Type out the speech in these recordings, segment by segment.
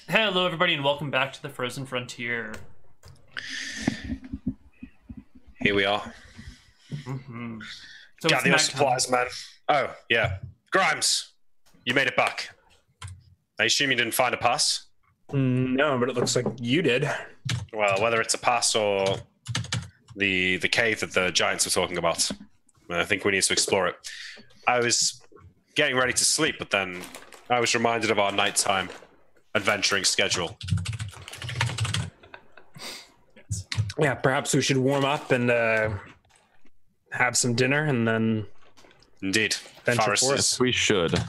Hello, everybody, and welcome back to the Frozen Frontier. Here we are. So Gather your supplies, man. Oh, yeah. Grimes, you made it back. I assume you didn't find a pass? No, but it looks like you did. Well, whether it's a pass or the cave that the giants were talking about, I think we need to explore it. I was getting ready to sleep, but then I was reminded of our nighttime adventuring schedule. Yes. Yeah, perhaps we should warm up and have some dinner and then Indeed. venture Faris forth. is- We should.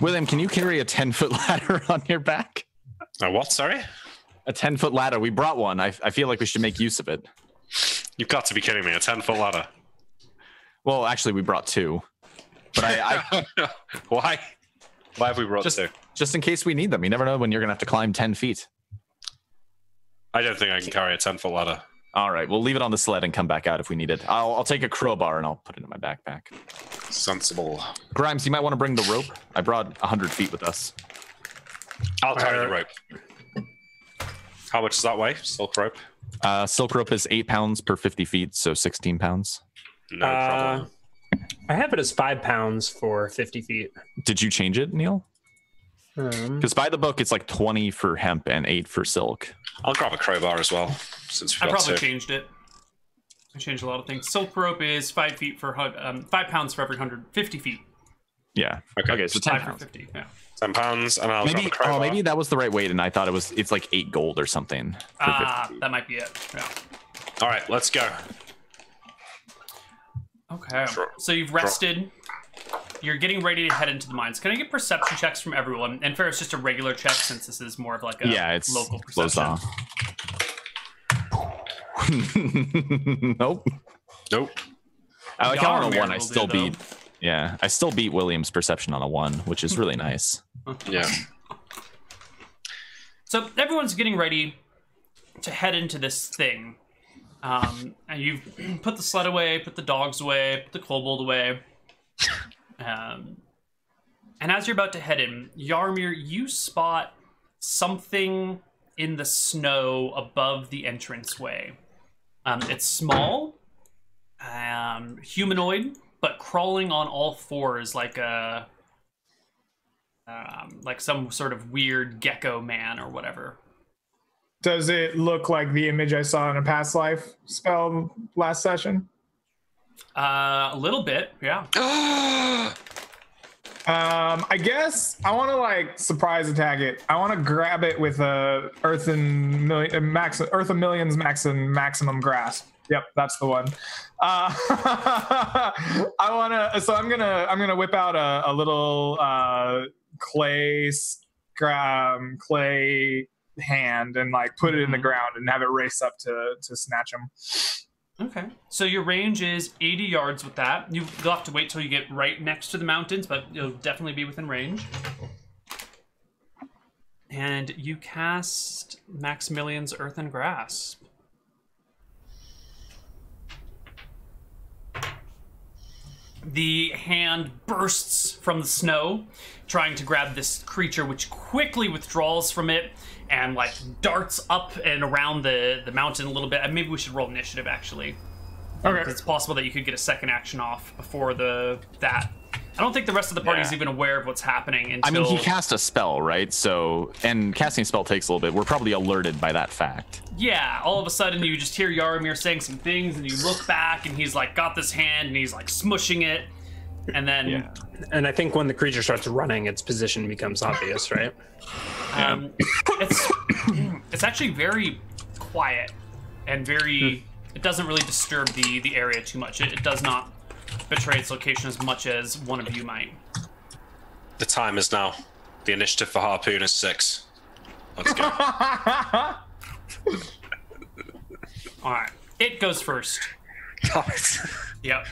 William, can you carry a 10-foot ladder on your back? what, sorry? A 10-foot ladder. We brought one. I feel like we should make use of it. You've got to be kidding me. A 10-foot ladder. Well, actually, we brought two. But I Why? Why have we brought two? just in case we need them. You never know when you're going to have to climb 10 feet. I don't think I can carry a 10-foot ladder. All right, we'll leave it on the sled and come back out if we need it. I'll take a crowbar and I'll put it in my backpack. Sensible. Grimes, you might want to bring the rope. I brought 100 feet with us. I'll carry the rope. How much does that weigh? Silk rope? Silk rope is 8 pounds per 50 feet, so 16 pounds. No problem. I have it as 5 pounds for 50 feet. Did you change it, Neal? Because by the book, it's like 20 for hemp and 8 for silk. I'll grab a crowbar as well, since I we've got probably two. changed it. I changed a lot of things. Silk rope is 5 feet for 5 pounds for every 150 feet. Yeah. Okay. So 10 5 for pounds. 50. Yeah. 10 pounds, and I'll grab Maybe, a crowbar. maybe that was the right weight, and I thought it's like 8 gold or something. For 50 feet. That might be it. Yeah. All right, let's go. Okay. Sure. So you've rested. You're getting ready to head into the mines. Can I get perception checks from everyone? And Ferris, just a regular check since this is more of like a It's local closed perception. off. Nope. Nope. I like how on a Yarmir 1 I will still do, though. beat. Yeah, I still beat William's perception on a 1, which is really nice. Yeah. So everyone's getting ready to head into this thing. And you've put the sled away, put the dogs away, put the kobold away. And as you're about to head in, Yarmir, you spot something in the snow above the entranceway. It's small, humanoid, but crawling on all fours like a like some sort of weird gecko man or whatever. Does it look like the image I saw in a past life spell last session? A little bit, yeah. I guess I want to like surprise attack it. I want to grab it with a Earth of Millions maximum grasp. Yep, that's the one. So I'm gonna whip out a little clay hand and like put it in the ground and have it race up to snatch him. Okay. So your range is 80 yards with that. You'll have to wait till you get right next to the mountains, but you'll definitely be within range. And you cast Maximilian's Earthen Grasp. The hand bursts from the snow, trying to grab this creature, which quickly withdraws from it and like darts up and around the mountain a little bit. And maybe we should roll initiative, actually. Okay. It's possible that you could get a second action off before that. I don't think the rest of the party is even aware of what's happening until... I mean, he cast a spell, right? So, and casting a spell takes a little bit. We're probably alerted by that fact. Yeah, all of a sudden you just hear Yarmir saying some things, and you look back, and he's like got this hand, and he's like smushing it, and then... Yeah. And I think when the creature starts running, its position becomes obvious, right? It's actually very quiet and very... It doesn't really disturb the area too much. It does not betray its location as much as one of you might. The time is now. The initiative for Harpoon is 6. Let's go. All right, it goes first. Yep.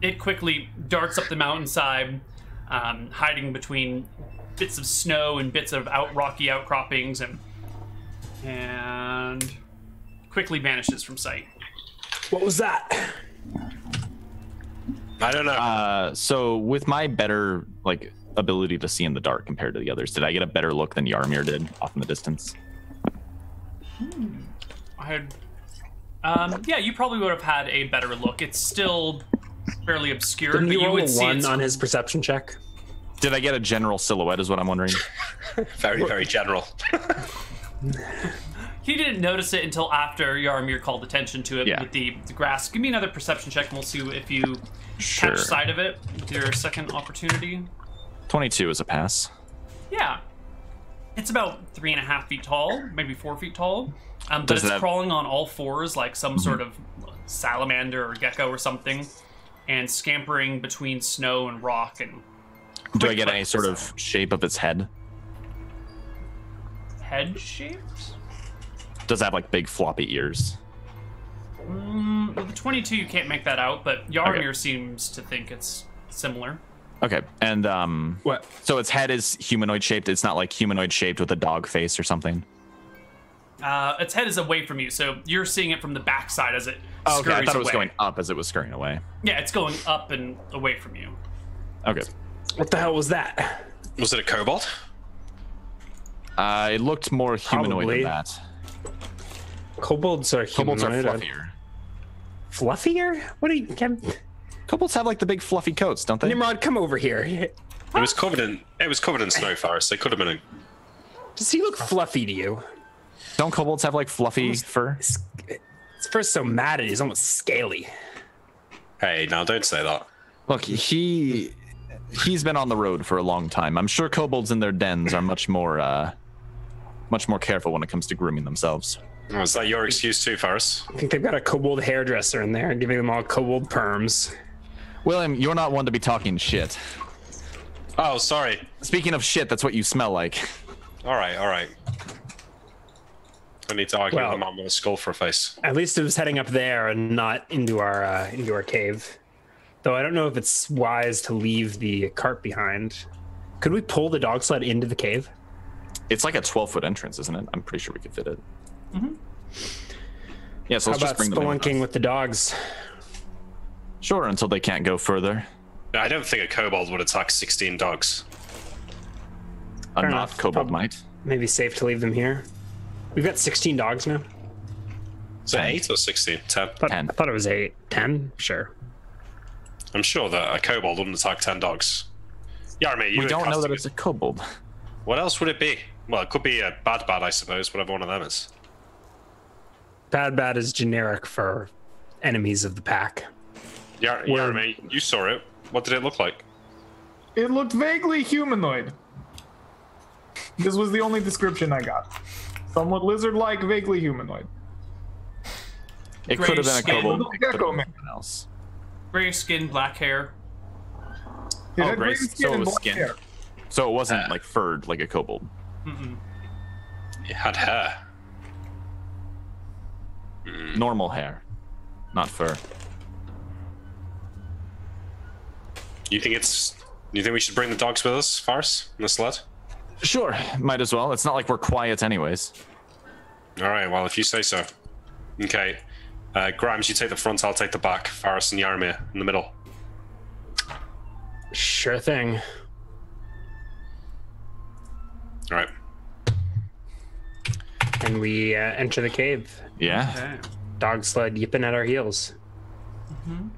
It quickly darts up the mountainside, hiding between bits of snow and bits of rocky outcroppings, and quickly vanishes from sight. What was that? I don't know. So with my better like ability to see in the dark compared to the others? Did I get a better look than Yarmir did off in the distance? I had, yeah, you probably would have had a better look. It's still fairly obscured, Didn't but you you roll would a see 1 it's on his perception check? Did I get a general silhouette is what I'm wondering? Very, very general. He didn't notice it until after Yarmir called attention to it with the grass. Give me another perception check and we'll see if you catch sight of it with your second opportunity. 22 is a pass. Yeah. It's about 3.5 feet tall, maybe 4 feet tall. But it's crawling on all fours like some sort of salamander or gecko or something, and scampering between snow and rock. And do I get any sort of shape of its head? Head shaped? Does it have like big floppy ears? With the 22, you can't make that out, but Yarmir seems to think it's similar. Okay, and what? So its head is humanoid shaped. It's not like humanoid shaped with a dog face or something. Its head is away from you, so you're seeing it from the backside as it scurries okay, I thought it was away. going up as it was scurrying away. Yeah, it's going up and away from you. Okay. What the hell was that? Was it a kobold? It looked more humanoid Probably. than that. Kobolds are Kobolds are humanoid. fluffier. Fluffier? What are you? Kobolds have like the big fluffy coats, don't they? Nimrod, come over here. It was covered in snow, Faris. They could have been a... Does he look fluffy to you? Don't kobolds have like fluffy fur? His fur's so matted, he's almost scaly. Hey, now don't say that. Look, he's been on the road for a long time. I'm sure kobolds in their dens are much more careful when it comes to grooming themselves. Oh, is that your excuse too, Faris? I think they've got a kobold hairdresser in there, giving them all kobold perms. William, you're not one to be talking shit. Oh, sorry. Speaking of shit, that's what you smell like. All right. I need to argue with the man with a skull for a face. At least it was heading up there and not into our cave. Though I don't know if it's wise to leave the cart behind. Could we pull the dog sled into the cave? It's like a 12-foot entrance, isn't it? I'm pretty sure we could fit it. Mm-hmm. Yeah, so How let's just about bring them in. spelunking with the dogs? Sure, until they can't go further. I don't think a kobold would attack 16 dogs. A not enough. kobold might. Maybe safe to leave them here. We've got 16 dogs now. Is it 8 or 16? 10? 10. I thought it was 8. 10? Sure. I'm sure that a kobold wouldn't attack 10 dogs. Yarmir, We don't know that it's a kobold. What else would it be? Well, it could be a bad, I suppose, whatever one of them is. Bad is generic for enemies of the pack. Yarmir, you saw it. What did it look like? It looked vaguely humanoid. This was the only description I got. Somewhat lizard-like, vaguely humanoid. It could have been a Grayish kobold. skin. It could have Gecko been man. something else. Gray skin, black hair. It Oh, had gray, green skin so it and was black skin. hair. So it wasn't like furred like a kobold. Mm-mm. It had hair. Normal hair, not fur. You think we should bring the dogs with us, Faris, in the sled? Sure, might as well. It's not like we're quiet anyways. All right, well, if you say so. Okay. Grimes, you take the front, I'll take the back. Faris and Yarmir in the middle. Sure thing. All right. And we enter the cave. Yeah. Okay. Dog sled yipping at our heels. Mm-hmm.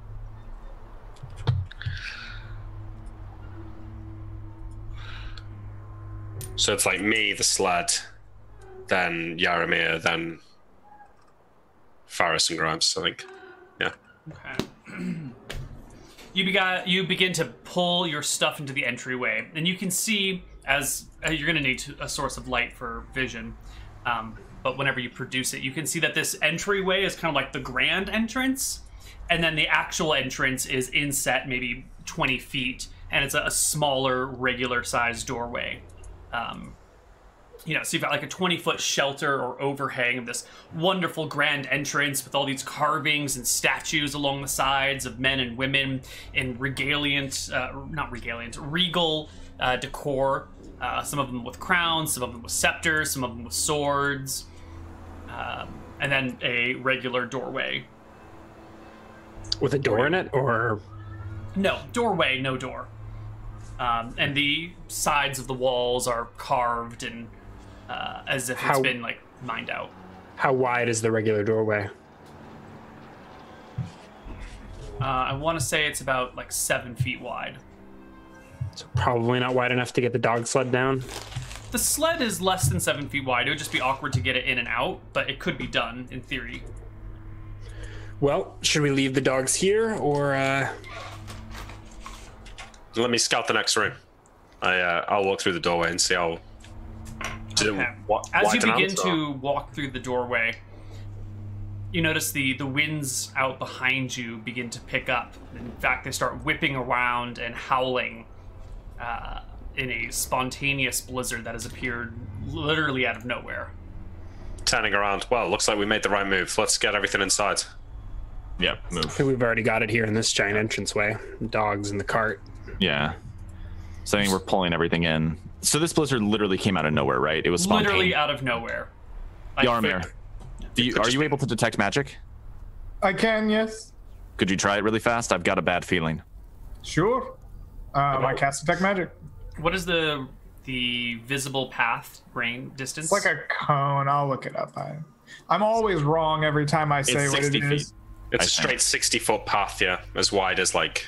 So it's like me, the sled, then Yarmir, then Faris and Grimes, I think. Yeah. Okay. You begin to pull your stuff into the entryway, and you can see as you're going to need a source of light for vision. But whenever you produce it, you can see that this entryway is kind of like the grand entrance, and then the actual entrance is inset maybe 20 feet, and it's a smaller, regular-sized doorway. So you've got like a 20-foot shelter or overhang of this wonderful grand entrance with all these carvings and statues along the sides of men and women in regal decor. Some of them with crowns, some of them with scepters, some of them with swords, and then a regular doorway. With a door in it, or No, doorway, no door. And the sides of the walls are carved and as if it's been like mined out. How wide is the regular doorway? I want to say it's about like 7 feet wide. So probably not wide enough to get the dog sled down. The sled is less than 7 feet wide. It would just be awkward to get it in and out, but it could be done in theory. Well, should we leave the dogs here, or Let me scout the next room. I'll walk through the doorway and see how. Okay. As you begin to walk through the doorway, you notice the winds out behind you begin to pick up. In fact, they start whipping around and howling in a spontaneous blizzard that has appeared literally out of nowhere. Turning around. Well, looks like we made the right move. Let's get everything inside. Yep, I move. think we've already got it here in this giant entranceway. Dogs in the cart. Yeah. So I mean, we're pulling everything in. So this blizzard literally came out of nowhere, right? It was spontaneous. Literally out of nowhere. Like, Yarmir, are you able to detect magic? I can, yes. Could you try it really fast? I've got a bad feeling. Sure. I cast Detect Magic. What is the visible path range distance? It's like a cone. I'll look it up. I'm always wrong every time I say It's what 60 it feet. is. It's a straight 60-foot path, yeah. As wide as, like,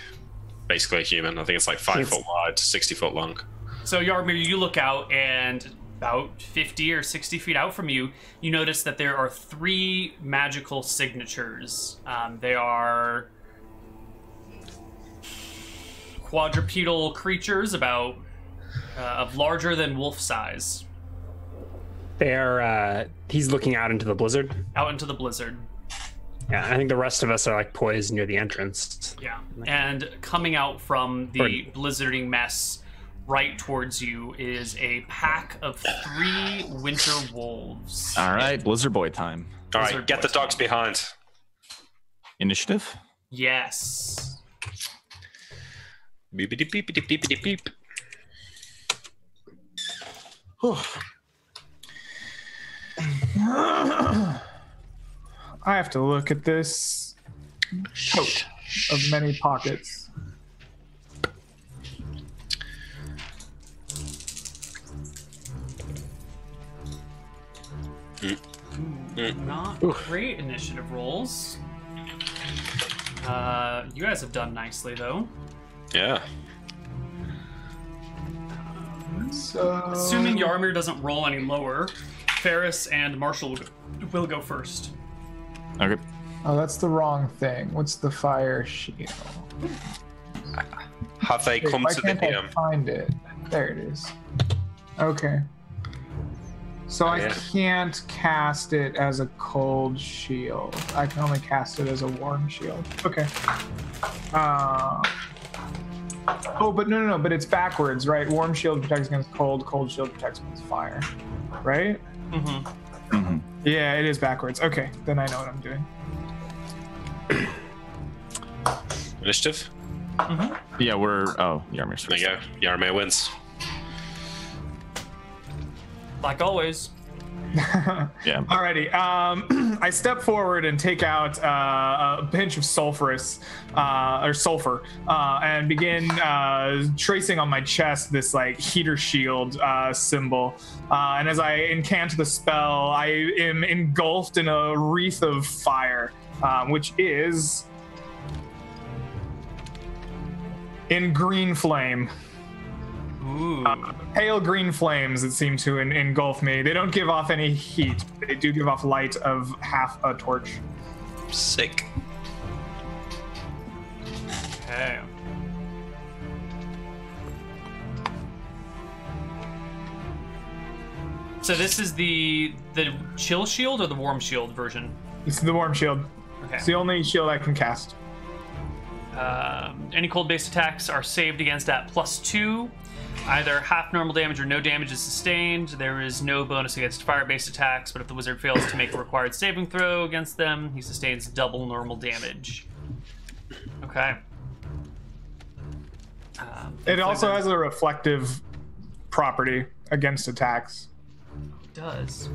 basically a human. I think it's like 5 foot wide, 60 foot long. So Yarmir, you look out, and about 50 or 60 feet out from you, you notice that there are 3 magical signatures. They are quadrupedal creatures about of larger than wolf size. They're he's looking out into the blizzard. Out into the blizzard. Yeah, I think the rest of us are like poised near the entrance. Yeah, and coming out from the blizzarding mess right towards you is a pack of 3 winter wolves. All right, Blizzard Boy time. All right, Blizzard get the boys dogs time. behind. Initiative? Yes. Beepity beepity beepity beep. I have to look at this coat of many pockets. Not great initiative rolls. You guys have done nicely, though. Yeah. So, Assuming Yarmir doesn't roll any lower, Ferris and Marshall will go first. Okay. oh, that's the wrong thing. What's the fire shield? Have they Wait, come why to the can't I DM? find it? There it is. Okay. So I yeah. can't cast it as a cold shield. I can only cast it as a warm shield. Okay. Oh, but no. But it's backwards, right? Warm shield protects against cold. Cold shield protects against fire. Right? Mm-hmm. Mm-hmm. Yeah, it is backwards. Okay, then I know what I'm doing. Initiative? Yeah, Yarmir's There first. you go. Yarmir wins. Like always. Yeah. Alrighty. I step forward and take out a pinch of sulfur, and begin tracing on my chest this like heater shield symbol. And as I incant the spell, I am engulfed in a wreath of fire, which is in green flame. Ooh. Pale green flames that seem to engulf me. They don't give off any heat. They do give off light of half a torch. Sick. Okay. So this is the chill shield or the warm shield version? It's the warm shield. Okay. It's the only shield I can cast. Any cold-based attacks are saved against at +2. Either half normal damage or no damage is sustained. There is no bonus against fire-based attacks, but if the wizard fails to make a required saving throw against them, he sustains double normal damage. Okay. It also has a reflective property against attacks. It does.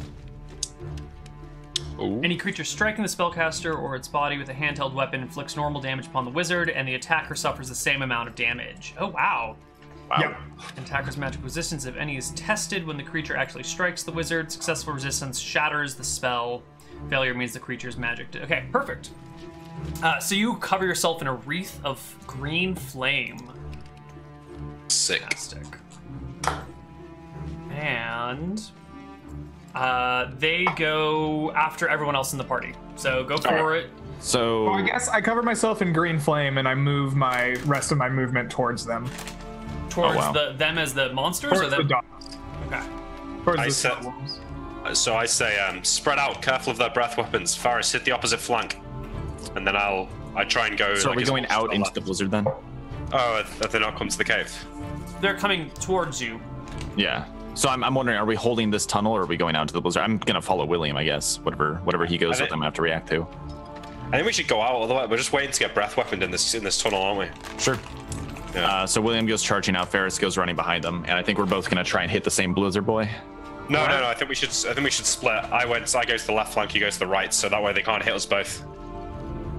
Ooh. Any creature striking the spellcaster or its body with a handheld weapon inflicts normal damage upon the wizard, and the attacker suffers the same amount of damage. Oh, wow. Wow. Yep. Attacker's magic resistance, if any, is tested when the creature actually strikes the wizard. Successful resistance shatters the spell. Failure means the creature's magic. Okay, perfect. So you cover yourself in a wreath of green flame. Sick. Fantastic. And they go after everyone else in the party. So go for it. So Well, I guess I cover myself in green flame and I move my rest of my movement towards them. Towards wow. them as the monsters, Towards or the them? dogs. Okay. Towards I the said- small wolves. So I say, spread out, careful of their breath weapons. Faris, hit the opposite flank. And then I try and go. So are like, we as going close to out into left. the blizzard then? Oh, have they not come to the cave? They're coming towards you. Yeah. So I'm wondering, are we holding this tunnel or are we going out into the blizzard? I'm gonna follow William, I guess. Whatever he goes I with, I'm gonna have to react to. I think we should go out. Otherwise, we're just waiting to get breath weaponed in this tunnel, aren't we? Sure. Yeah. So William goes charging out, Ferris goes running behind them, and I think we're both gonna try and hit the same blizzard boy. No. I think we should split. I go to the left flank. You go to the right, so that way they can't hit us both.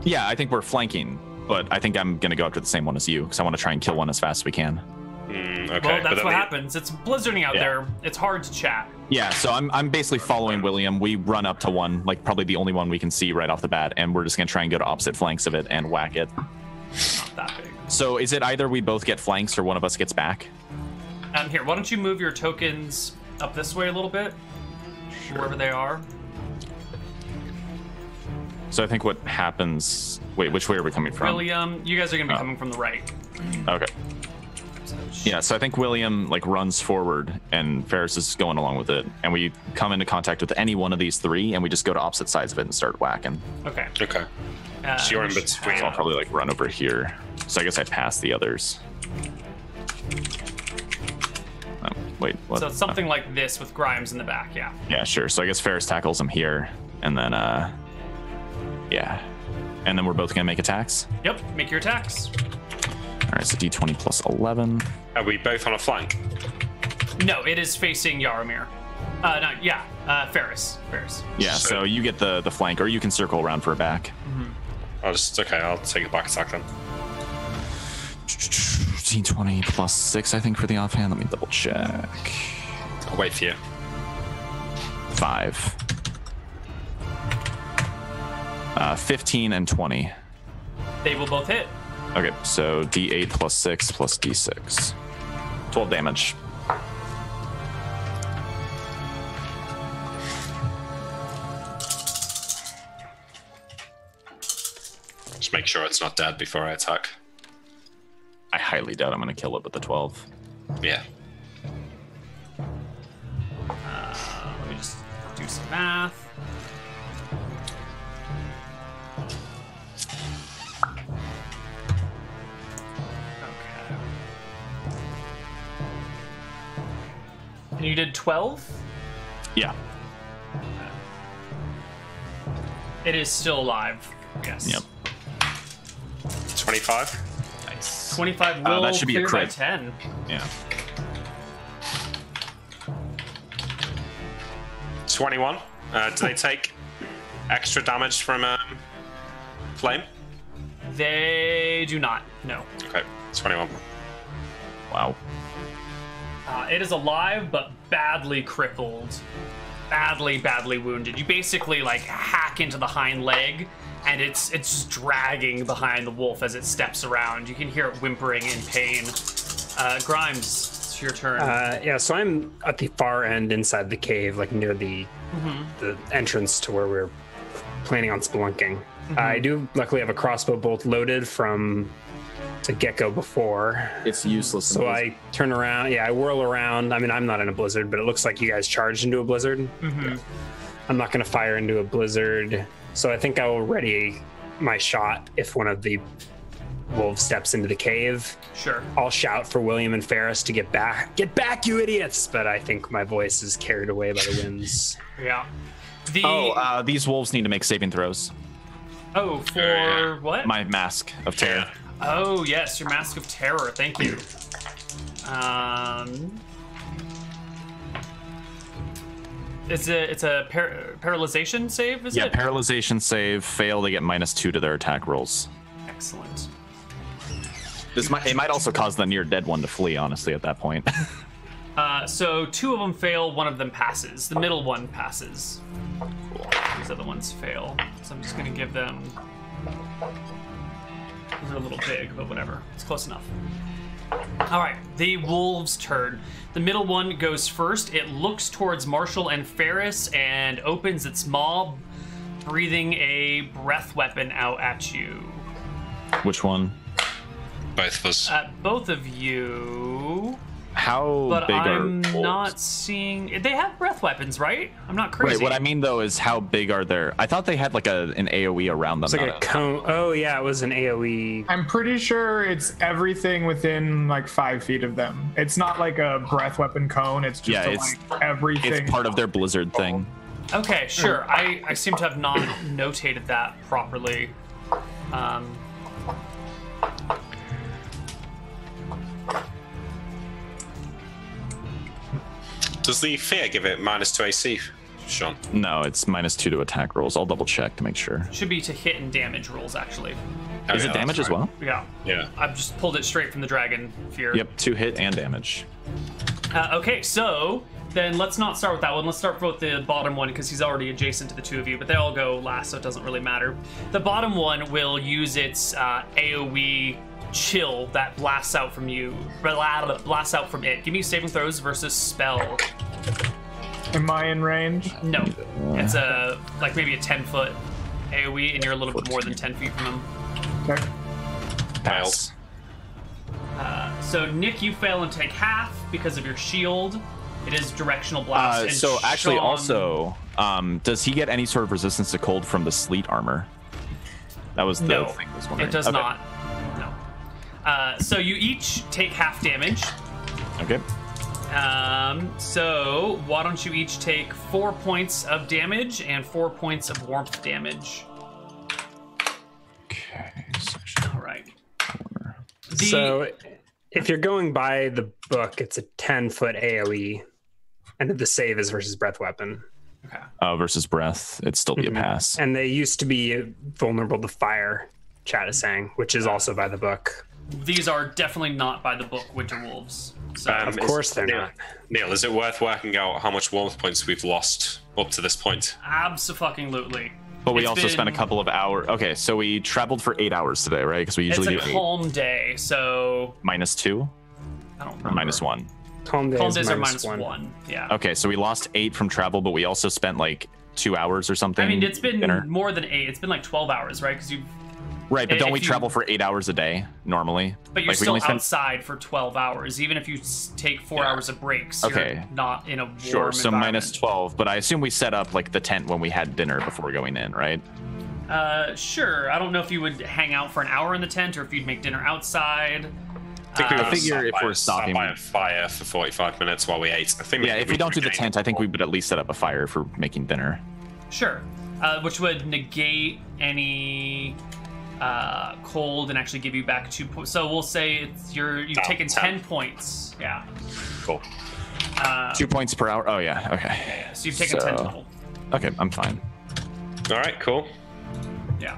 Yeah, I think we're flanking, but I think I'm gonna go after the same one as you because I want to try and kill one as fast as we can. Okay. Well, but that's then what happens. It's blizzarding out Yeah. there. It's hard to chat. Yeah, so I'm basically following William. We run up to one, like probably the only one we can see right off the bat, and we're just gonna try and go to opposite flanks of it and whack it. Not that big. So is it either we both get flanks or one of us gets back? Here, why don't you move your tokens up this way a little bit? Wherever they are. So I think what happens. Wait, which way are we coming from? William, you guys are going to be coming from the right. Okay. Yeah, so I think William like runs forward and Ferris is going along with it, and we come into contact with any one of these three, and we just go to opposite sides of it and start whacking. Okay. Okay. So you're in we should between. So I'll probably like run over here. So I guess I pass the others. Oh, wait, what? So it's something like this with Grimes in the back, yeah. Yeah, sure. So I guess Ferris tackles him here, and then yeah, and then we're both gonna make attacks. Yep, make your attacks. All right, so D20 plus 11. Are we both on a flank? No, it is facing Yaramir. Ferris. Yeah, so you get the flank, or you can circle around for a back. I'll take a back attack then. D20 plus 6, I think, for the offhand. Let me double check. I'll wait for you. 5. 15 and 20. They will both hit. Okay, so D8 plus 6 plus D6. 12 damage. Just make sure it's not dead before I attack. I highly doubt I'm going to kill it with the 12. Yeah. Let me just do some math. Okay. And you did 12? Yeah. It is still alive. Yes. Yep. 25. Nice. 25 will that should be a clear by crit. 10. Yeah. 21. Do they take extra damage from flame? They do not. No. Okay, 21. Wow. It is alive, but badly crippled. Badly wounded. You basically like hack into the hind leg, and it's just dragging behind the wolf as it steps around. You can hear it whimpering in pain. Grimes, it's your turn. Yeah, so I'm at the far end inside the cave, like near the entrance to where we're planning on spelunking. I do luckily have a crossbow bolt loaded from the get-go before. It's useless. So I turn around, I whirl around. I mean, I'm not in a blizzard, but it looks like you guys charged into a blizzard. I'm not going to fire into a blizzard, so I think I will ready my shot if one of the wolves steps into the cave. Sure. I'll shout for William and Ferris to get back. Get back, you idiots! But I think my voice is carried away by the winds. Yeah. These wolves need to make saving throws. Oh, for what? My mask of terror. Oh, yes, your Mask of Terror. Thank you. It's a paralyzation save, is Yeah, it? paralyzation save. Fail, they get -2 to their attack rolls. Excellent. It might also cause the near dead one to flee. Honestly, at that point. So 2 of them fail, 1 of them passes. The middle one passes. Cool. These other ones fail. So I'm just gonna give them. Those are a little big, but whatever. It's close enough. All right, the wolves' turn. The middle one goes first. It looks towards Marshall and Ferris and opens its maw, breathing a breath weapon out at you. Which one? Both of us. At both of you. How But big I'm are wolves? not seeing. They have breath weapons, right? I'm not crazy. Right, what I mean though is how big are their? I thought they had like an AOE around them. It's like a cone. Oh yeah, it was an AOE. I'm pretty sure it's everything within like 5 feet of them. It's not like a breath weapon cone. It's just like everything. It's part of their blizzard thing. Okay, sure. I seem to have not notated that properly. Does the fear give it -2 AC, Sean? No, it's -2 to attack rolls. I'll double check to make sure. Should be to hit and damage rolls, actually. Oh, Is yeah, it damage that's as well? Yeah. Yeah. I've just pulled it straight from the dragon fear. Yep, 2 hit and damage. Okay, so then let's not start with that one. Let's start with the bottom one because he's already adjacent to the 2 of you, but they all go last, so it doesn't really matter. The bottom one will use its AoE chill that blasts out from you, blasts out from it. Give me saving throws versus spell. Am I in range? No, it's like maybe a 10-foot AoE, and you're a little bit more than 10 feet from him. Okay. Fails. So Nick, you fail and take half because of your shield. It is directional blast. And So actually, Sean- also, does he get any sort of resistance to cold from the sleet armor? That was the No, thing I was wondering. it does Okay. not. No. So you each take half damage. Okay. So why don't you each take 4 points of damage and 4 points of warmth damage? Okay. All right. So if you're going by the book, it's a 10-foot AoE, and the save is versus breath weapon. Okay. Versus breath, it'd still be a pass. And they used to be vulnerable to fire, Chad is saying, which is also by the book. These are definitely not by the book, Winter Wolves. So Of course they're not. Neal, is it worth working out how much warmth points we've lost up to this point? abso-fucking-lutely. But we It's also spent a been- couple of hours. Okay, so we traveled for 8 hours today, right? Because we It's usually a do 8. calm day, so -2 I don't or remember. -1. Calm days, Calm days are minus -1. Yeah. Okay, so we lost 8 from travel, but we also spent like 2 hours or something. I mean, it's been dinner. more than 8. It's been like 12 hours, right? Because you, Right, but don't if we you- travel for 8 hours a day normally? but you're Like, we still only spend- outside for 12 hours. Even if you take 4 hours of breaks, Okay. you're not in a warm Sure, so environment. -12, but I assume we set up like the tent when we had dinner before going in, right? Sure. I don't know if you would hang out for an hour in the tent or if you'd make dinner outside. I think we I would figure sat if by- we're stopping- sat by a fire for 45 minutes while we ate. I think Yeah, if we don't do the tent, I think we would at least set up a fire for making dinner. Sure. Which would negate any cold and actually give you back 2 points. So we'll say you've taken 10 points. Yeah. Cool. 2 points per hour. Oh yeah, okay. So you've taken 10 total. Okay, I'm fine. All right, cool. Yeah.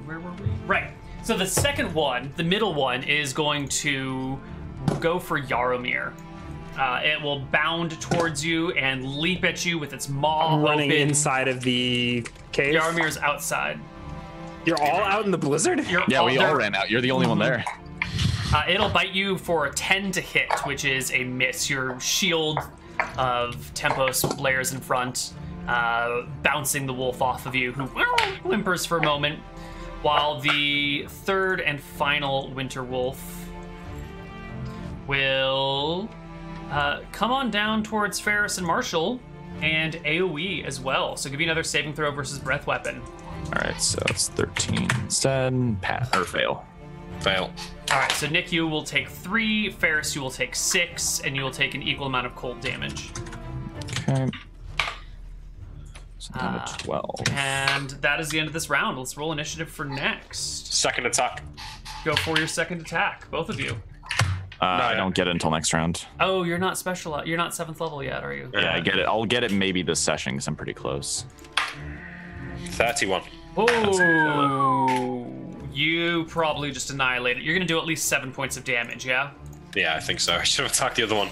Where were we? Right. So the second one, the middle one, is going to go for Yaromir. It will bound towards you and leap at you with its maw running open. inside of the cave. Yaromir's outside. You're all out in the blizzard? Yeah, we all they're- ran out. You're the only one there. It'll bite you for a 10 to hit, which is a miss. Your shield of Tempos blares in front, bouncing the wolf off of you, who whimpers for a moment, while the third and final winter wolf will come on down towards Ferris and Marshall and AoE as well. So give me another saving throw versus breath weapon. All right, so it's 13 instead. Pass or fail. Fail. All right, so Nick, you will take 3, Ferris, you will take 6, and you will take an equal amount of cold damage. Okay. So down to 12. And that is the end of this round. Let's roll initiative for next. Second attack. Go for your second attack, both of you. I don't get it until next round. Oh, you're not special. You're not 7th level yet, are you? Yeah, I get it. I'll get it maybe this session because I'm pretty close. 31. Oh, You probably just annihilate it. You're going to do at least 7 points of damage, yeah? Yeah, I think so. I should have attacked the other one.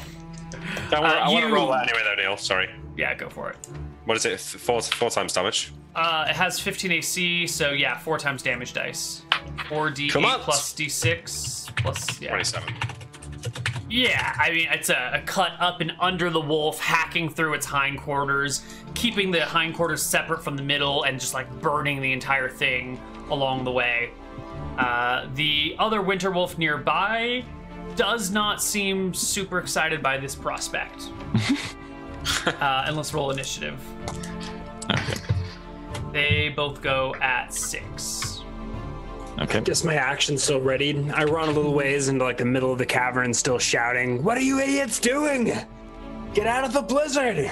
I want to roll that anyway, though, Neal. Sorry. Yeah, go for it. What is it? Four times damage? It has 15 AC, so yeah, 4 times damage dice. 4d8 plus d6 plus, yeah. 27. Yeah, I mean, it's a cut up and under the wolf, hacking through its hindquarters, keeping the hindquarters separate from the middle, and just like burning the entire thing along the way. The other winter wolf nearby does not seem super excited by this prospect. And let's roll initiative. Okay. They both go at 6. Okay. Guess my action's still ready. I run a little ways into like the middle of the cavern, still shouting, "What are you idiots doing? Get out of the blizzard!"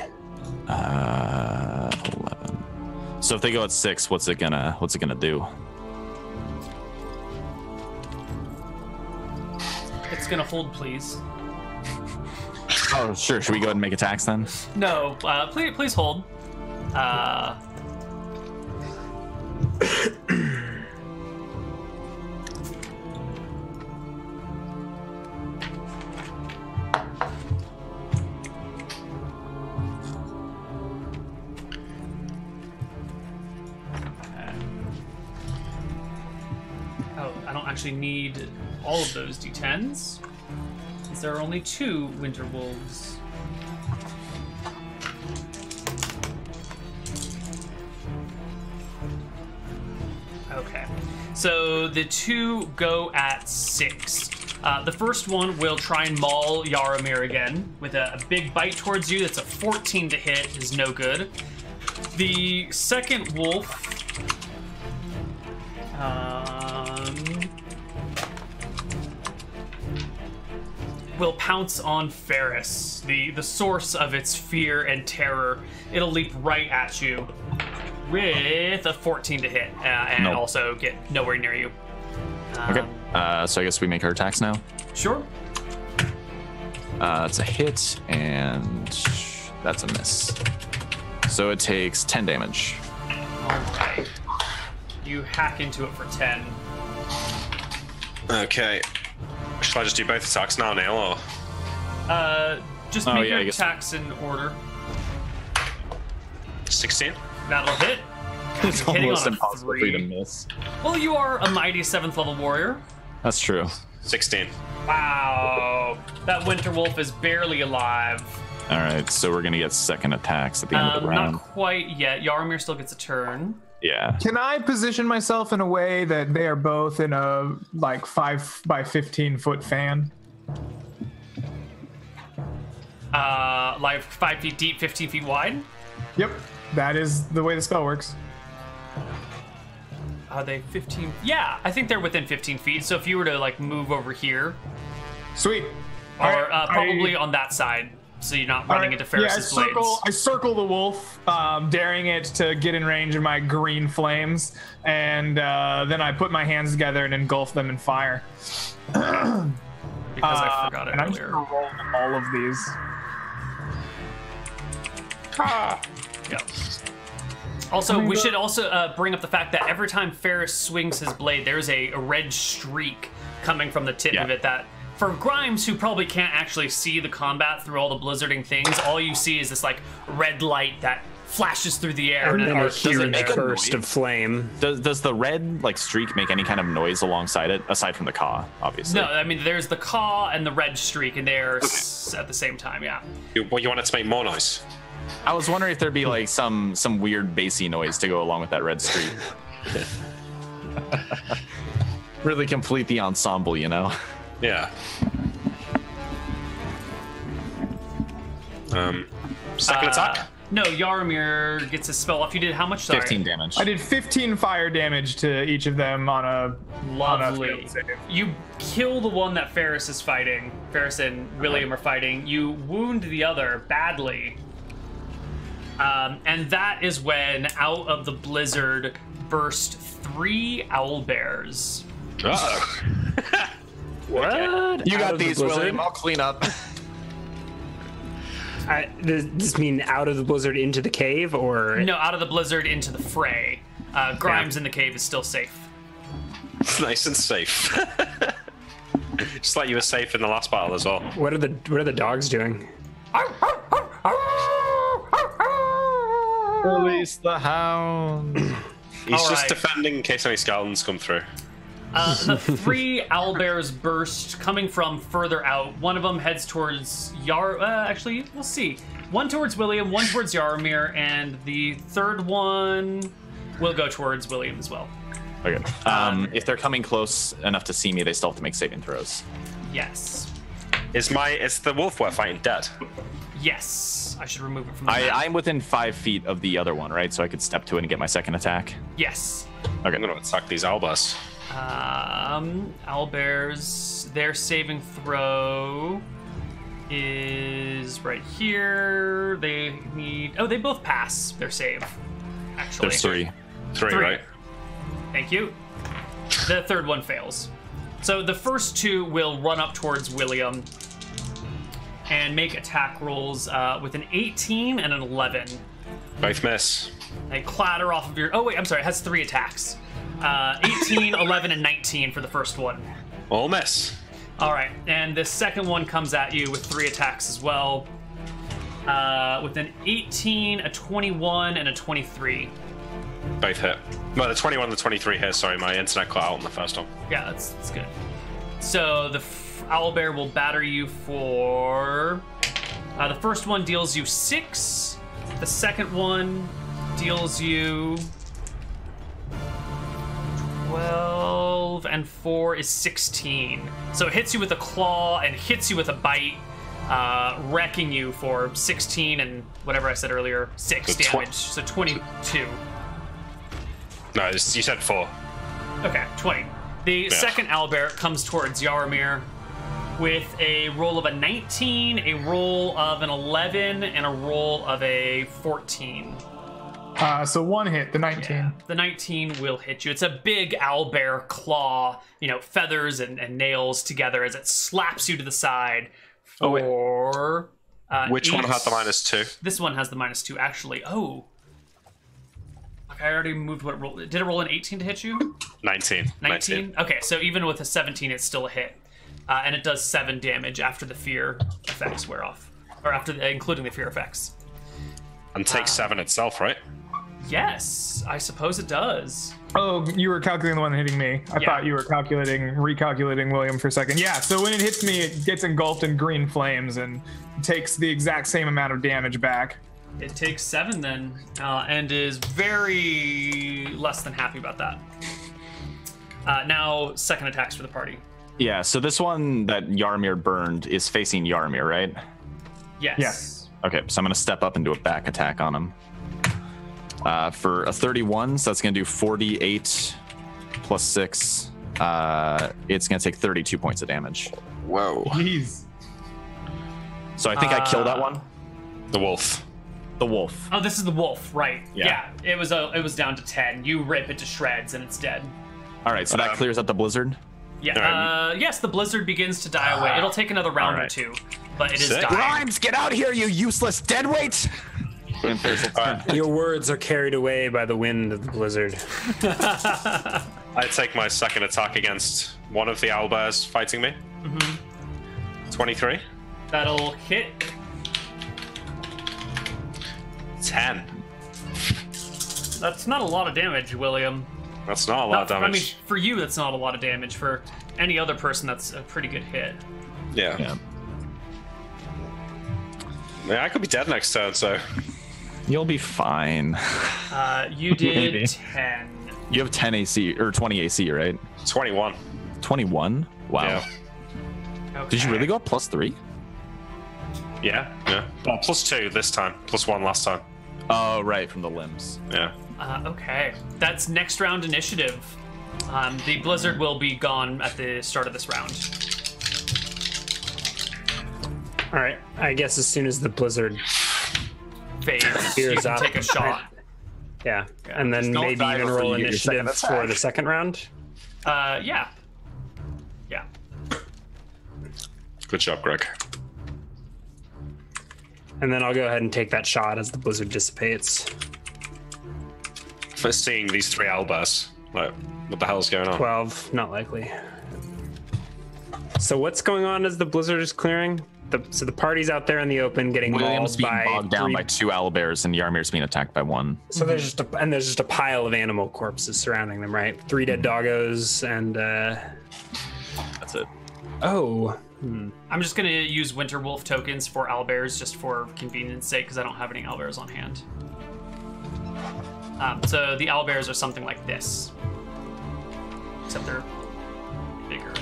11. So if they go at 6, what's it gonna do? It's gonna hold, please. Oh, sure. Should we go ahead and make attacks then? No, please hold. Oh, I don't actually need all of those d10s, because there are only 2 winter wolves. Okay, so the 2 go at 6. The first one will try and maul Yaramir again with a big bite towards you. That's a 14 to hit, is no good. The second wolf will pounce on Ferris, the source of its fear and terror. It'll leap right at you with a 14 to hit, and Nope. also get nowhere near you. Okay. So I guess we make our attacks now. Sure. It's a hit, and that's a miss. So it takes 10 damage. All right. You hack into it for 10. Okay. Shall I just do both attacks now, Neal, or? Just Oh, make yeah, I your guess- attacks in order. 16? That'll hit. It's Hitting almost on a impossible for you to 3. miss. Well, you are a mighty 7th level warrior. That's true. 16. Wow. That winter wolf is barely alive. All right, so we're gonna get second attacks at the end of the round. Not quite yet. Yaramir still gets a turn. Yeah. Can I position myself in a way that they are both in a like 5 by 15 foot fan? Like 5 feet deep, 15 feet wide. Yep, that is the way the spell works. Are they 15? Yeah, I think they're within 15 feet. So if you were to like move over here, Sweet. or probably on that side, so you're not running into Ferris's blades. I circle the wolf, daring it to get in range of my green flames, and then I put my hands together and engulf them in fire. Because I forgot it And I'm just earlier. gonna roll all of these. Yeah. Also, we should also bring up the fact that every time Ferris swings his blade, there's a red streak coming from the tip of it that, for Grimes, who probably can't actually see the combat through all the blizzarding things, all you see is this like red light that flashes through the air. And then a does it huge make a burst noise? of flame. Does the red like streak make any kind of noise alongside it, aside from the caw, obviously? No, I mean, there's the caw and the red streak, and they're at the same time, yeah. You want it to make more noise? I was wondering if there'd be like some weird bassy noise to go along with that red streak. Really complete the ensemble, you know? Yeah. Second attack? No, Yaramir gets his spell off. You did how much? Sorry. 15 damage. I did 15 fire damage to each of them on a Lovely. failed save. You kill the one that Ferris is fighting. Ferris and William are fighting. You wound the other badly. And that is when out of the blizzard burst 3 owl bears. Uh-oh. What? You Out got of the these, blizzard? William. I'll clean up. Does this mean out of the blizzard into the cave, or? No, out of the blizzard into the fray. Grimes in the cave is still safe. It's nice and safe. Just like you were safe in the last battle as well. What are the dogs doing? Release the hound. He's All just right. defending in case any skeletons come through. The 3 owlbears burst coming from further out. One of them heads towards actually, we'll see. One towards William, one towards Yarmir, and the third one will go towards William as well. Okay. If they're coming close enough to see me, they still have to make saving throws. Yes. Is the wolf we're fighting dead? Yes. I should remove it from the map. I'm within 5 feet of the other one, right? So I could step to it and get my second attack. Yes. Okay. I'm gonna attack these owlbears. Owlbears, their saving throw is right here. They need... Oh, they both pass their save, actually. There's 3. Three, right? Thank you. The third one fails. So the first 2 will run up towards William and make attack rolls with an 18 and an 11. Both miss. They clatter off of your... Oh, wait, I'm sorry. It has 3 attacks. 18, 11, and 19 for the first one. All miss. All right, and the second one comes at you with 3 attacks as well. With an 18, a 21, and a 23. Both hit. Well, the 21 and the 23 hit. Sorry, my internet cut out on the first one. Yeah, that's good. So the owlbear will batter you for... the first one deals you 6. The second one deals you 12, and 4 is 16. So it hits you with a claw and hits you with a bite, wrecking you for 16 and whatever I said earlier, 6 So damage. So 22. No, you said 4. Okay, 20. The second owlbear comes towards Yarmir with a roll of a 19, a roll of an 11, and a roll of a 14. So 1 hit, the 19. Yeah, the 19 will hit you. It's a big owlbear claw, feathers and nails together as it slaps you to the side for... Which one 8. had the -2? This one has the -2, actually. Oh. Okay, I already moved what it rolled. Did it roll an 18 to hit you? 19. 19? Okay, so even with a 17, it's still a hit. And it does 7 damage after the fear effects wear off. Or including the fear effects. And takes 7 itself, right? Yes, I suppose it does. Oh, you were calculating the one hitting me. I Yeah. thought you were recalculating William for a second. Yeah, so when it hits me, it gets engulfed in green flames and takes the exact same amount of damage back. It takes 7 then, and is very less than happy about that. Now, second attacks for the party. Yeah, so this one that Yarmir burned is facing Yarmir, right? Yes. Yes. Okay, so I'm going to step up and do a back attack on him. For a 31, so that's going to do 48 plus 6. It's going to take 32 points of damage. Whoa. Jeez. So I think I killed that one. The wolf. The wolf. Oh, this is the wolf, right? Yeah. It was down to 10. You rip it to shreds and it's dead. All right, so that clears up the blizzard. Yeah. Yes, the blizzard begins to die away. It'll take another round or Alright. 2, but it is Sick. dying. Grimes, get out here, you useless deadweight! Your words are carried away by the wind of the blizzard. I take my second attack against one of the owlbears fighting me. 23. That'll hit. 10. That's not a lot of damage, William. That's not a lot of I mean, damage. for you, that's not a lot of damage. For any other person, that's a pretty good hit. Yeah. I could be dead next turn, so. You'll be fine. You did Maybe. 10. You have 10 AC, or 20 AC, right? 21. 21? Wow. Yeah. Okay. Did you really go up +3? Yeah. Well, +2 this time. +1 last time. Oh, right, from the limbs. Yeah. Okay. That's next round initiative. The blizzard will be gone at the start of this round. All right, I guess as soon as the blizzard, Phase. You Fears can up. take a shot. yeah, and then Just don't maybe die even before roll you get your second initiative for attack. the second round. Yeah. Yeah. Good job, Greg. And then I'll go ahead and take that shot as the blizzard dissipates. For seeing these 3 owlbears Like, what the hell's going on? 12, not likely. So what's going on as the blizzard is clearing? So the party's out there in the open getting William's mauled being by bogged down by 2 owlbears, and Yarmir's being attacked by 1. So there's just a pile of animal corpses surrounding them, right? 3 dead doggos and That's it. oh. I'm just gonna use Winter Wolf tokens for owlbears just for convenience sake because I don't have any owlbears on hand. So the owlbears are something like this, except they're bigger.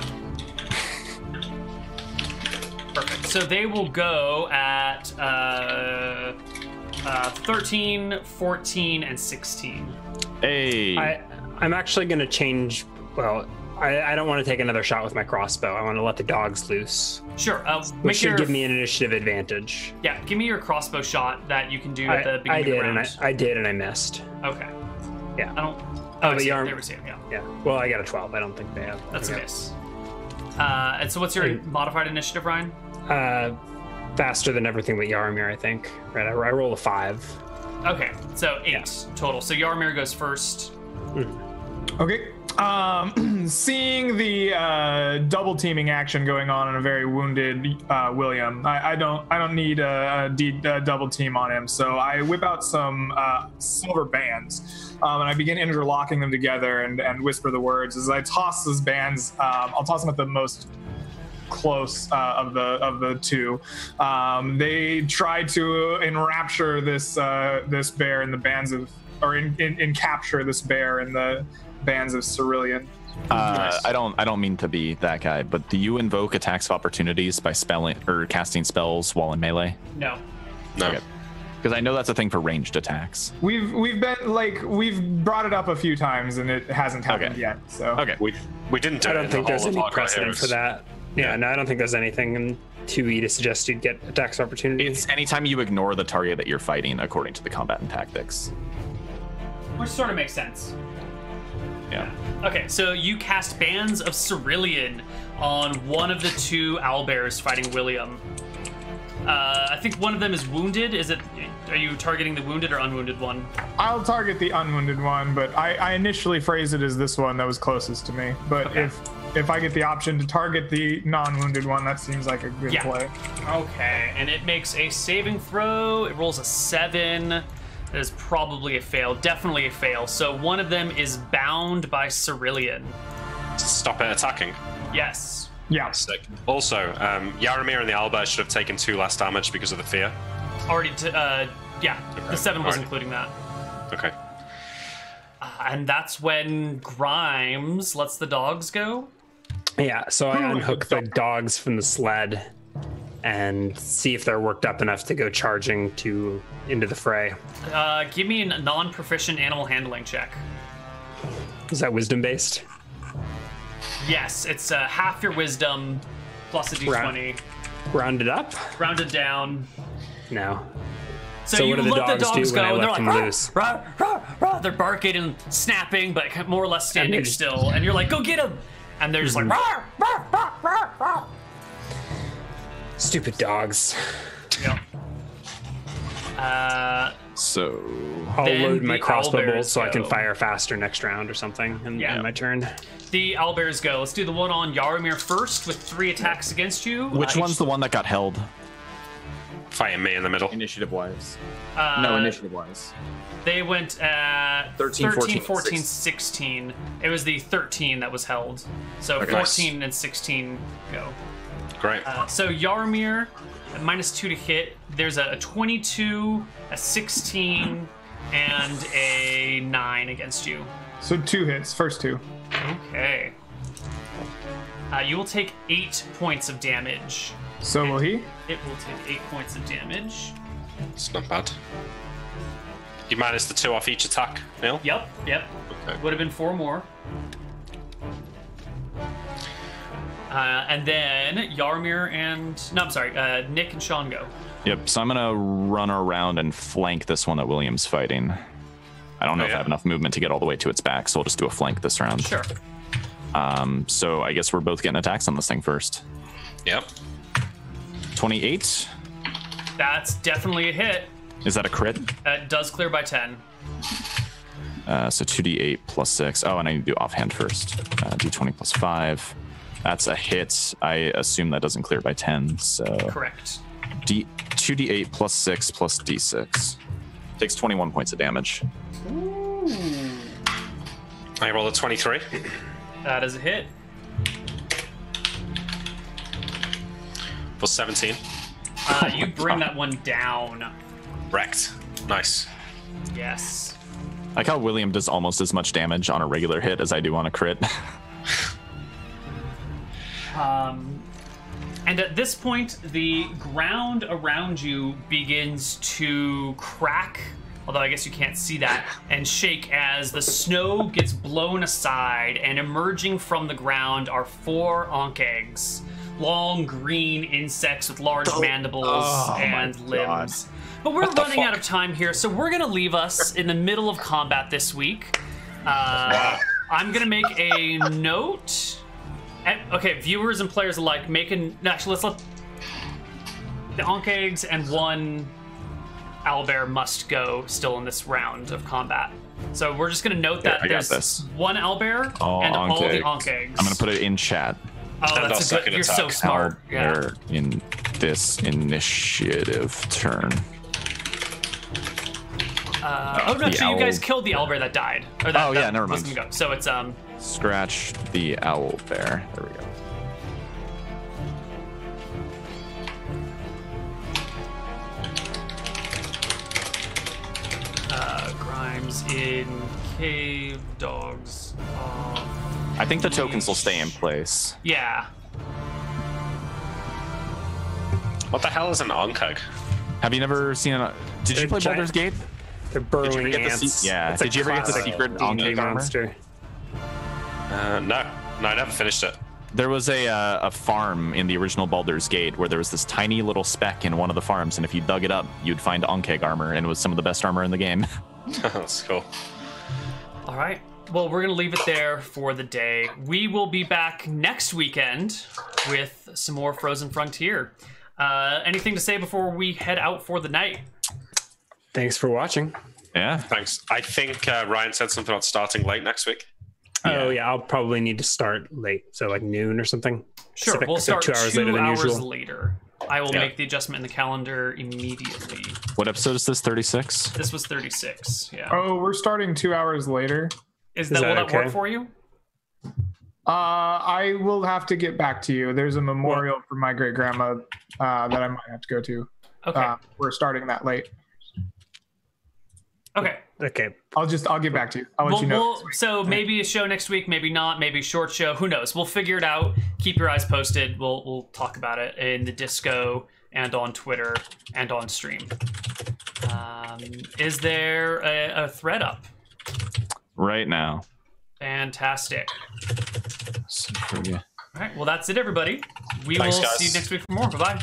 Perfect. So they will go at 13, 14, and 16. Hey. I'm actually going to change. Well, I don't want to take another shot with my crossbow. I want to let the dogs loose, Sure. which should give me an initiative advantage. Yeah, give me your crossbow shot that you can do at the beginning of the round. I did, and I missed. Okay. Yeah. I don't. but I see it. Yarm- There we see it. Yeah. Yeah. Well, I got a 12. I don't think they have. That's a okay. miss. And so, what's your modified initiative, Ryan? Faster than everything but Yaramir, I think. Right. I roll a 5. Okay, so 8 total. So Yarmir goes first. Okay. Seeing the double teaming action going on in a very wounded William, I don't need a double team on him. So I whip out some silver bands, and I begin interlocking them together and whisper the words as I toss those bands. I'll toss them at the most close of the two. They try to enrapture this bear in the bands of, or in capture this bear in the bands of Cerulean. I don't mean to be that guy, but do you invoke attacks of opportunities by spelling or casting spells while in melee? No. No. Okay. Because I know that's a thing for ranged attacks. We've brought it up a few times and it hasn't happened yet. So Okay. We didn't do I it don't in think the there's whole of any Hardcore precedent Heroes. for that. Yeah, no, I don't think there's anything in 2E to suggest you'd get attacks of opportunity. It's anytime you ignore the target that you're fighting according to the combat and tactics. Which sort of makes sense. Yeah. Okay, so you cast Bands of Cerulean on one of the 2 owlbears fighting William. I think one of them is wounded. Are you targeting the wounded or unwounded one? I'll target the unwounded one, but I initially phrased it as this one that was closest to me. But Okay. if I get the option to target the non-wounded one, that seems like a good play. Okay, and it makes a saving throw. It rolls a 7. That is probably a fail. Definitely a fail. So one of them is bound by Cerulean. Stop it attacking. Yes. Yeah. Sick. Also, Yaramir and the owlbear should have taken 2 less damage because of the fear. Already, yeah. The 7 was Alright. including that. Okay. And that's when Grimes lets the dogs go. Yeah, so I unhook the dogs from the sled and see if they're worked up enough to go charging into the fray. Give me a non-proficient animal handling check. Is that wisdom based? Yes, it's half your wisdom plus a d20. Rounded up? Rounded down. No. So, So you what do the let the dogs dogs do when I go, and they're let like, them "Rah, loose?" rah, rah, rah." They're barking and snapping, but more or less standing And they just- still. And you're like, go get him! And they're just like, rah, rah, rah, rah, rah. Stupid dogs. Yep. So I'll Then load my the crossbow owlbears bolts so I can go. fire faster next round or something in my turn. The owlbears go. Let's do the one on Yaramir first with 3 attacks against you. which one's the one that got held? Fighting me in the middle. Initiative wise. No, initiative wise. They went at 13, 14, 14, 16. It was the 13 that was held. So Okay. 14 and 16 go. Great. So Yaramir, -2 to hit. There's a 22, a 16, and a 9 against you. So 2 hits, first 2. Okay. You will take 8 points of damage. So will he? It will take 8 points of damage. It's not bad. You minus the 2 off each attack, Neil? Yep. Okay. Would have been 4 more. And then Yaramir Nick and Sean go. Yep. So I'm gonna run around and flank this one that William's fighting. I don't know if I have enough movement to get all the way to its back, so I'll just do a flank this round. Sure. So I guess we're both getting attacks on this thing first. Yep. 28. That's definitely a hit. Is that a crit? It does clear by 10. So 2d8 plus 6. Oh, and I need to do offhand first. D20 plus 5. That's a hit. I assume that doesn't clear by 10. So Correct. 2d8 plus 6 plus d6. Takes 21 points of damage. Ooh. I rolled a 23. That is a hit. Plus 17. You bring that one down. Wrecked. Nice. Yes. I like how William does almost as much damage on a regular hit as I do on a crit. And at this point, the ground around you begins to crack, although I guess you can't see that, and shake as the snow gets blown aside, and emerging from the ground are 4 onk eggs. Long green insects with large mandibles and limbs. But we're running out of time here, so we're going to leave us in the middle of combat this week. I'm going to make a note. Okay, viewers and players alike, actually, let's let the onk eggs and 1 owlbear must go still in this round of combat. So we're just going to note that there's 1 owlbear and all the onk eggs. I'm going to put it in chat. Oh, that's a good. You're so smart. Owlbear in this initiative turn. Oh no! So you guys killed the owlbear that died. Or that, yeah, never mind. Go. So it's Scratch the owlbear. There we go. Grimes in cave dogs. I think the tokens will stay in place. Yeah. What the hell is an onkeg? Have you never seen did you play Baldur's Gate? They're burrowing ants. Yeah. Did you ever get the secret D&D armor? monster. No, I never finished it. There was a farm in the original Baldur's Gate where there was this tiny little speck in one of the farms, and if you dug it up, you'd find onkeg armor, and it was some of the best armor in the game. That's cool. All right. Well, we're going to leave it there for the day. We will be back next weekend with some more Frozen Frontier. Anything to say before we head out for the night? Thanks for watching. Yeah. Thanks. I think Ryan said something about starting late next week. Oh yeah, I'll probably need to start late, so like noon or something. Sure, Pacific, we'll start 2 hours later than usual. later. I will make the adjustment in the calendar immediately. What episode is this? 36? This was 36. Yeah. Oh, we're starting 2 hours later. Will that work for you? I will have to get back to you. There's a memorial for my great grandma that I might have to go to. Okay. We're starting that late. Okay. Okay. I'll get back to you. I'll let you know. So maybe a show next week, maybe not, maybe a short show. Who knows? We'll figure it out. Keep your eyes posted. We'll talk about it in the Disco and on Twitter and on stream. Is there a thread up? Right now. Fantastic. So, yeah. All right. Well, that's it, everybody. We Thanks, will guys. see you next week for more. Bye-bye.